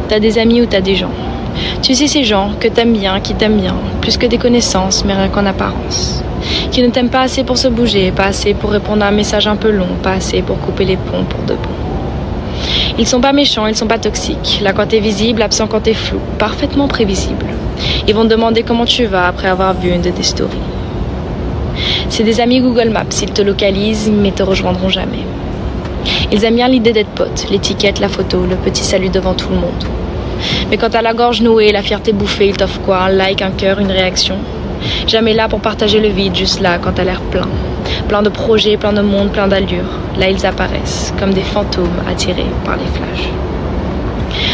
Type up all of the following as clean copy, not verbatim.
T'as des amis ou t'as des gens. Tu sais ces gens que t'aimes bien, qui t'aiment bien, plus que des connaissances, mais rien qu'en apparence. Qui ne t'aiment pas assez pour se bouger, pas assez pour répondre à un message un peu long, pas assez pour couper les ponts pour de bon. Ils sont pas méchants, ils sont pas toxiques. Là quand t'es visible, absent quand t'es flou, parfaitement prévisible. Ils vont te demander comment tu vas après avoir vu une de tes stories. C'est des amis Google Maps, ils te localisent mais te rejoindront jamais. Ils aiment bien l'idée d'être potes, l'étiquette, la photo, le petit salut devant tout le monde. Mais quand t'as la gorge nouée, la fierté bouffée, ils t'offrent quoi? Un like, un cœur, une réaction? Jamais là pour partager le vide, juste là quand t'as l'air plein. Plein de projets, plein de monde, plein d'allures. Là ils apparaissent, comme des fantômes attirés par les flashs.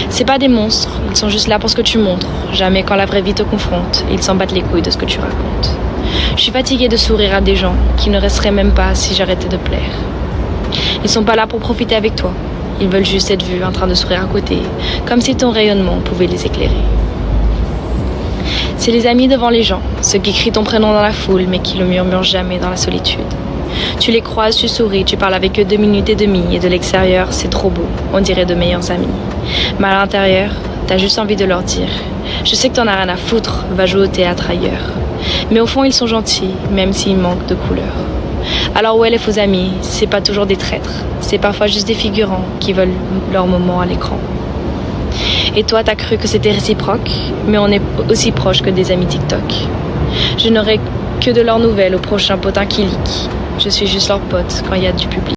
C'est pas des monstres, ils sont juste là pour ce que tu montres. Jamais quand la vraie vie te confronte, ils s'en battent les couilles de ce que tu racontes. Je suis fatiguée de sourire à des gens qui ne resteraient même pas si j'arrêtais de plaire. Ils sont pas là pour profiter avec toi. Ils veulent juste être vus en train de sourire à côté, comme si ton rayonnement pouvait les éclairer. C'est les amis devant les gens, ceux qui crient ton prénom dans la foule mais qui le murmurent jamais dans la solitude. Tu les croises, tu souris, tu parles avec eux 2 minutes et demie et de l'extérieur, c'est trop beau, on dirait de meilleurs amis. Mais à l'intérieur, t'as juste envie de leur dire « Je sais que t'en as rien à foutre, va jouer au théâtre ailleurs. » Mais au fond, ils sont gentils, même s'ils manquent de couleur. Alors ouais, les faux amis, c'est pas toujours des traîtres, c'est parfois juste des figurants qui veulent leur moment à l'écran. Et toi, t'as cru que c'était réciproque, mais on est aussi proche que des amis TikTok. Je n'aurai que de leurs nouvelles au prochain potin qui leak. Je suis juste leur pote quand il y a du public.